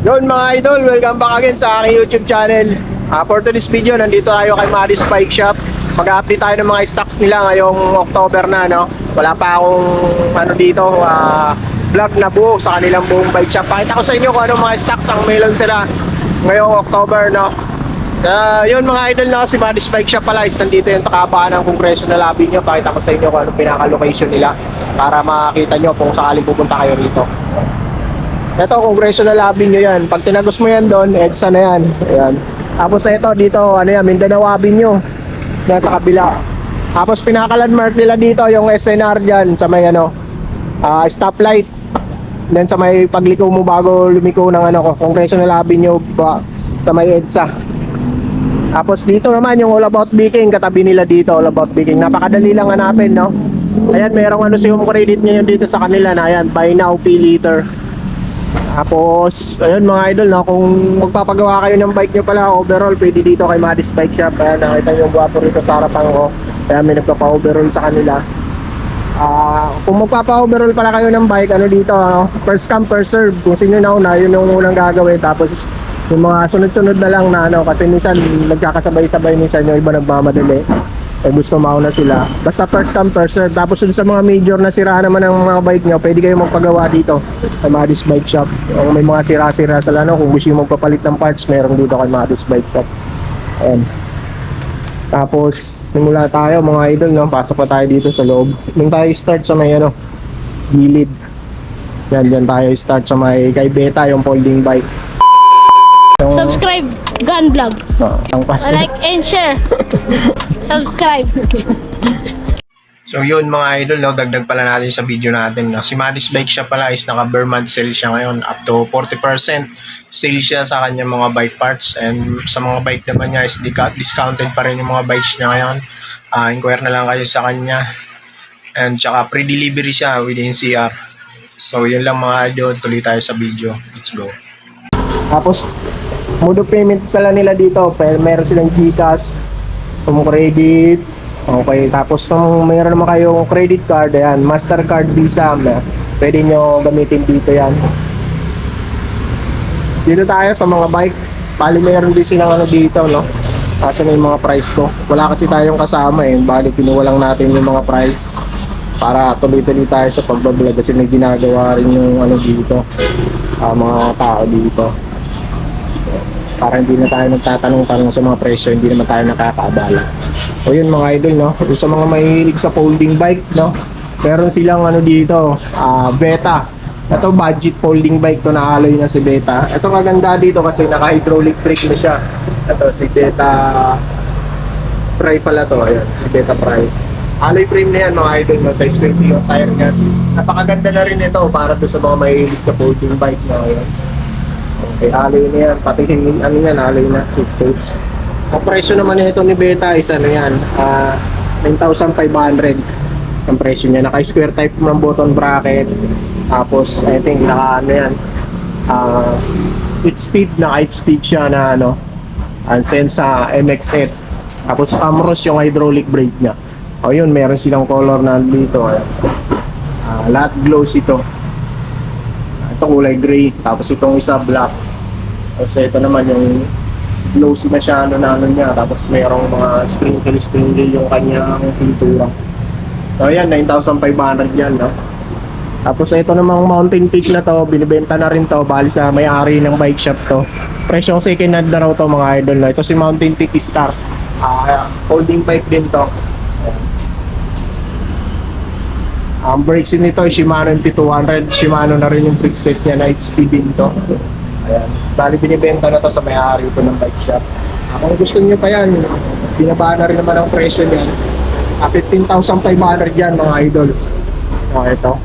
Yun mga idol, welcome back again sa aking YouTube channel. For today's video, nandito tayo kay Maddie's Bike Shop. Mag-update tayo ng mga stocks nila ngayong October na, no? Wala pa akong dito, vlog na buo sa kanilang buong bike shop. Pakita ko sa inyo kung anong mga stocks ang meron sila ngayong October, no? Yun mga idol, no? Si Maddie's Bike Shop pala is nandito yan sa kabaan ng Congressional Avenue. Pakita ko sa inyo kung anong pinaka-location nila para makita nyo kung sakaling pupunta kayo rito. Ito, Congressional Avenue yan. Pag tinagos mo yan doon, EDSA na yan. Ayan. Tapos ito, dito, Mindanao Avenue. Nasa kabila. Tapos pinaka-landmark nila dito, yung SNR dyan, sa may stoplight. Then sa may pagliko mo bago lumiko ng Congressional Avenue sa may EDSA. Tapos dito naman, yung All About Biking, katabi nila dito, All About Biking. Napakadali lang hanapin, no? Ayan, merong si home credit ngayon dito sa kanila na, ayan, buy now, pay later. Tapos, ayun mga idol, no, kung magpapagawa kayo ng bike nyo pala, overall, pwede dito kay Maddie's Bike Shop. Ayan, nakita nyo yung gwapo rito sa harapan ko. Kaya may nagpapa-overall sa kanila. Kung magpapa-overall pala kayo ng bike, dito, first come, first serve. Kung sino nauna, yun yung unang gagawin. Tapos, yung mga sunod-sunod na lang na, kasi minsan, nagkakasabay-sabay, minsan yung iba nagmamadali. Gusto mauna sila. Basta first come, first serve. Tapos sa mga major na sira naman ng mga bike nyo, pwede kayo magpagawa dito kay Maddie's Bike Shop. Kung may mga sira-sira sa kung gusto nyo magpapalit ng parts, meron dito kay Maddie's Bike Shop. Ayan. Tapos simula tayo mga idol, no? Pasok pa tayo dito sa loob. Nung tayo start sa may gilid. Yan tayo start sa may kay Beta, yung folding bike. Subscribe, Gun Vlog. Like and share. Subscribe. So yun mga idol, no, dagdag pala natin sa video natin, no? Si Maddie's Bike Shop pala is naka-bare month sale siya ngayon, up to 40% sale siya sa kanyang mga bike parts. And sa mga bike naman niya is discounted pa rin yung mga bikes niya ngayon. Inquire na lang kayo sa kanya. And tsaka pre-delivery siya within CR. So yun lang mga idol, tuloy tayo sa video. Let's go. Tapos mode of payment pala nila dito, meron silang GCash, home credit. Okay, tapos kung mayroon naman kayong credit card, ayan, Mastercard, Visa, pwede nyo gamitin dito yan. Dito tayo sa mga bike. Bali meron din silang dito, no? Kasi na yung mga price ko. Wala kasi tayong kasama bali kinuha lang natin yung mga price para tuloy-tuloy tayo sa pagbablog kasi may ginagawa rin yung dito, mga tao dito. Para hindi na tayo nagtatanong-tanong sa mga presyo, hindi naman tayo nakakaabala. O yun mga idol, no? Sa mga mahilig sa folding bike, no? Meron silang dito, Beta. Ito budget folding bike to, na alloy na si Beta. Ito kaganda dito kasi naka-hydraulic brake na siya. Ito si Beta Pry pala to, ayan, si Beta Pry. Alloy frame na yan mga idol, no? Size 20 yung tire niya. Napakaganda na rin ito para doon sa mga mahilig sa folding bike na ayan. Okay, alloy na yan, pati yan, alloy na, seat post. Ang presyo naman nito ni Beta is 9,500 ang presyo niya. Naka-square type ng button bracket. Tapos I think naka 8 speed, naka 8 speed siya na sense sa MX-8. Tapos Camros yung hydraulic brake niya. O yun, meron silang color na dito. Lahat gloss ito. Ito kulay gray, tapos itong isa black. Tapos ito naman yung glossy na siya niya, tapos mayroong mga sprinkle yung kanyang pintura. So ayan, 9,500 yan, no? Tapos ito namang Mountain Peak na to, binibenta na rin to, bali sa may-ari ng bike shop to. Presyong second hand na raw to mga idol, no? Ito si Mountain Peak Star, holding bike din to. Ang brakes nito ay Shimano MT200. Shimano na rin yung brake set niya na 8-speed din to. Ayan. Bali binibenta na to sa may-ari ko ng bike shop. Kung gusto niyo pa yan, binabaan na rin naman ang presyo niyan. 15,500 yan mga idols. Ito.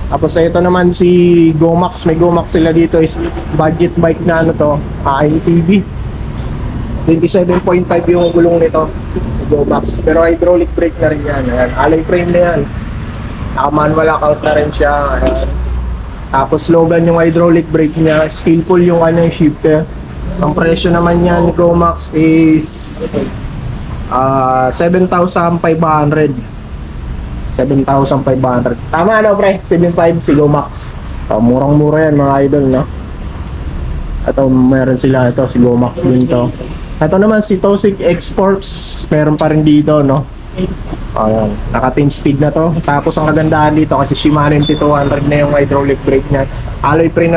Tapos ito naman si Gomax. May Gomax sila dito, is budget bike na to, MTB. 27.5 yung gulong nito, Gomax. Pero hydraulic brake na rin yan. Ayan. Alloy frame na yan. Naka-manual lockout na rin siya. Tapos Logan yung hydraulic brake niya. Skillful yung yung shifter. Ang presyo naman niya ni Gomax is 7,500. 7,500. Tama pre? 7,500 si Gomax. Murang-mura yan mga idol, no? Ito, meron sila ito, si Gomax din to. Ito naman si Tosig Exports, meron pa rin dito, no? Ayan, naka 10 speed na to. Tapos ang kagandahan dito kasi Shimano MT200 na yung hydraulic brake niya. Alloy frame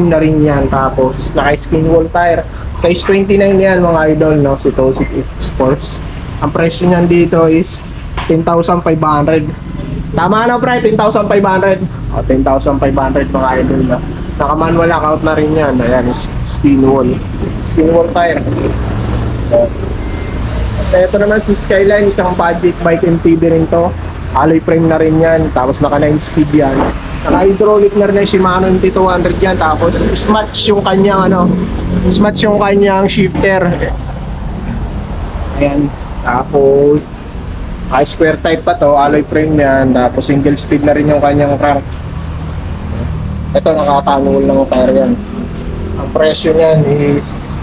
na rin yan. Tapos naka skin wall tire. Size 29 yan mga idol, no? Si Tosig Exports. Ang presyo niyan dito is 10,500. Tama na pre, 10,500. O, 10,500 mga idol, no? Naka manual lockout na rin yan. Ayan, skin wall. Skin wall tire. Ito naman si Skyline, isang budget bike MTB rin to. Alloy frame na rin yan. Tapos naka 9 speed yan. Naka hydraulic na rin yung Shimano MT200 yan. Tapos smatch yung kanyang smatch yung kanyang shifter. Ayan. Tapos square type pa to, alloy frame yan. Tapos single speed na rin yung kanyang crank. Ito nakatangol lang yung tire yan. Ang presyo niyan is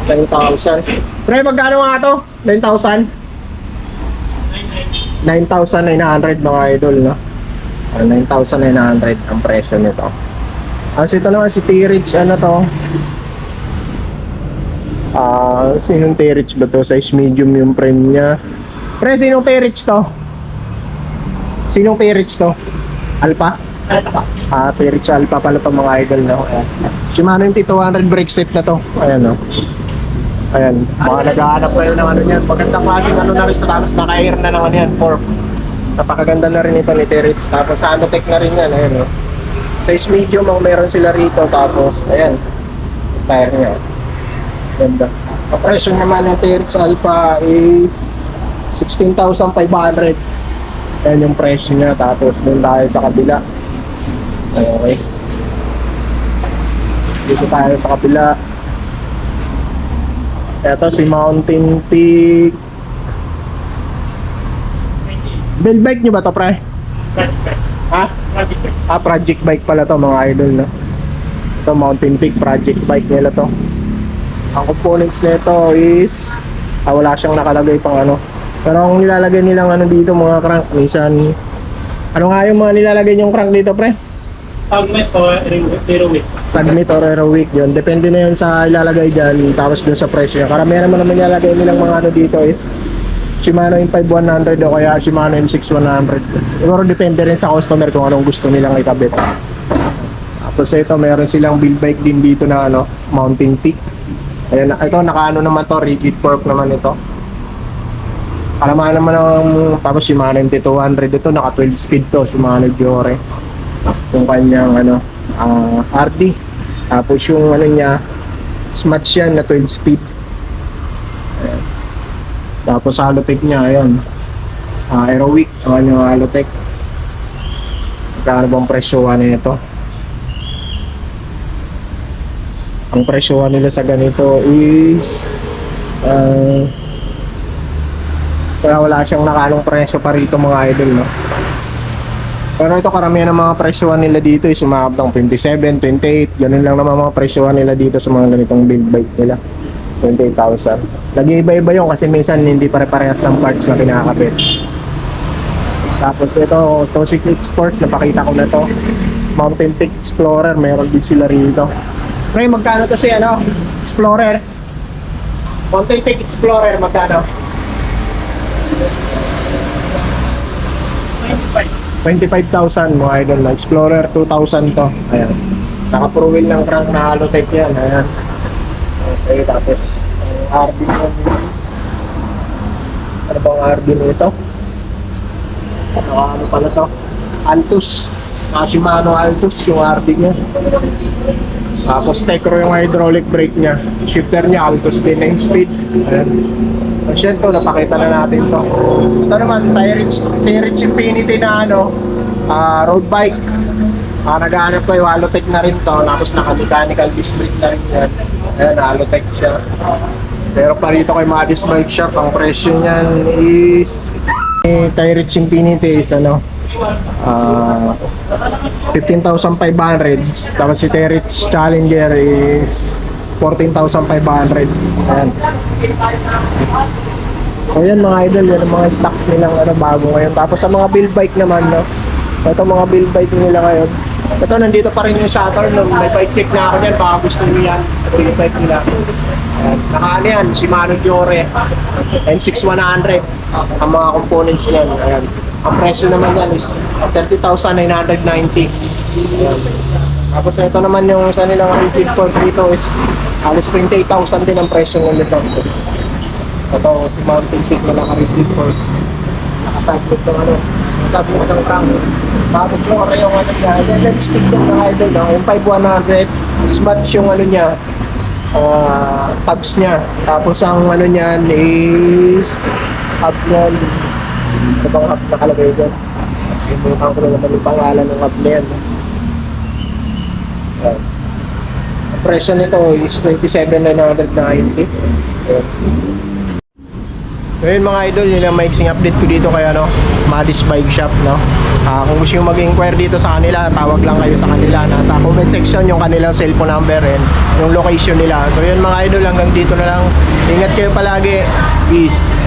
10,000. Pre, magkano nga to? 9,000? 9,900 mga idol, no? 9,900 ang presyo nito. As ito naman si T-Rich, ano to? Sinong T-Rich ba to? Size medium yung frame niya. Pre, sinong T-Rich to? Sinong T-Rich to? Alpha? T-Rich Alpha pala to mga idol, no? Ayan. Shimano yung T200 brake set na to. Ayan, no? Ayan, mga naghahanap kayo ng ano yan. Magandang klaseng ano na rin ito. Tapos naka-air na naman yan, fork. Napakaganda na rin ito ni T-Rich. Tapos Anotech na rin yan, ayan, no? Size medium ang meron sila rito. Tapos, ayan, tire niya. Ganda. Ang presyo naman ng T-Rich Alpha is 16,500. Ayan yung presyo niya. Tapos doon tayo sa kabila. Okay. Dito tayo sa kabila. Ito si Mountain Peak. Build bike nyo ba to, pre? Ha? Project bike pala to mga idol, no? Ito Mountain Peak project bike nila to. Ang components nito is wala siyang nakalagay pang ano. Pero ang nilalagay nilang ano dito mga crank, minsan ano nga yung mga nilalagay yung crank dito, pre? Sagmit o aerowick. Sagmit or aerowick yun. Depende na yun sa ilalagay dyan. Tapos dun sa presyo niya. Karamihan naman nilalagay nilang mga ano dito is Shimano M5100 o kaya Shimano M6100. Siguro depende rin sa customer kung anong gusto nilang ikabit. Tapos ito meron silang build bike din dito na ano, Mountain Peak. Ayan, ito nakaano naman to, rigid fork naman ito. Kalamaan naman ng tapos Shimano MT200 ito, naka 12 speed to, Shimano Giore. Yung kanyang ano, RD. Tapos yung ano niya, smatch yan na 12 speed. Ayan. Tapos Halotech niya, ayan. Aerowick, ang yung Halotech. Magkano bang presyohan nito? Ang presyohan nila sa ganito is kaya wala siyang nakanong presyo pa rito mga idol, no? Pero ito karamihan ng mga presyohan nila dito is umabot ng 27, 28. Ganun lang naman mga presyohan nila dito sa mga ganitong build bike nila. 28,000. Nag-iiba-iba yun kasi minsan hindi pare-parehas ng parts na kinakabit. Tapos ito, Tosig Exports, napakita ko na to. Mountain Peak Explorer, mayroon din sila rito. Pre, magkano to si ano? Explorer? Mountain Peak Explorer, magkano? 25,000 mga idol na Explorer 2000 to. Ayan. Naka-pro wheel ng crank na Halotech yan. Ayan. Okay, tapos ang RB mo ano bang RB nito? Ano pala to? Altus. Shimano Altus yung RB niya. Tapos Tecro yung hydraulic brake niya. Shifter niya Altus din 9 speed. Ayan. Yan to, napakita na natin to. Ito naman, T-Rich Infinity na ano, road bike. Naghahanap ko yung Halotech na rin to. Tapos naka-mechanical disc brake na rin yan. Ayan, Halotech siya. Pero parito kay Madis Bike Shop, ang presyo niyan is T-Rich Infinity is ano, 15,500. Tapos si T-Rich Challenger is 14,500. Ayan. So yan mga idol, yan ang mga stocks nilang ano, bago ngayon. Tapos sa mga build bike naman, no? Ito mga build bike nila ngayon. Ito, nandito pa rin yung Saturn. May bike check na ako dyan. Baka gusto nyo yan. Ito yung bike nila. Ayan. Nakaano yan, Shimano Diore. M6100. Ang mga components niyan. Ayan. Ang presyo naman yan is 30,990. Ayan. Tapos ito naman yung sa nilang rigid fork dito is halos 28,000 din ang presyo ng nito. Ito, si Mountain Peak na naka-rigid fork. Nakasabot ng ano, nakasabot ng crank. Bakit yung ano yung ano niya, let's speak yan ng idol, no? Yung 5100, smudge yung ano niya, tags niya. Tapos ang ano niyan is hub niyan. Ano bang hub nakalagay dyan? Simutan ko na naman yung pangalan ng hub na yan. Ayan. Ang presyo nito is 27,990. Ayan. So yun mga idol, yun ang maiksing update ko dito kay ano, Madis Bike Shop, no? Kung gusto nyo mag-inquire dito sa kanila, tawag lang kayo sa kanila. Nasa comment section yung kanilang cellphone number and yung location nila. So yun mga idol, hanggang dito na lang. Ingat kayo palagi. Peace.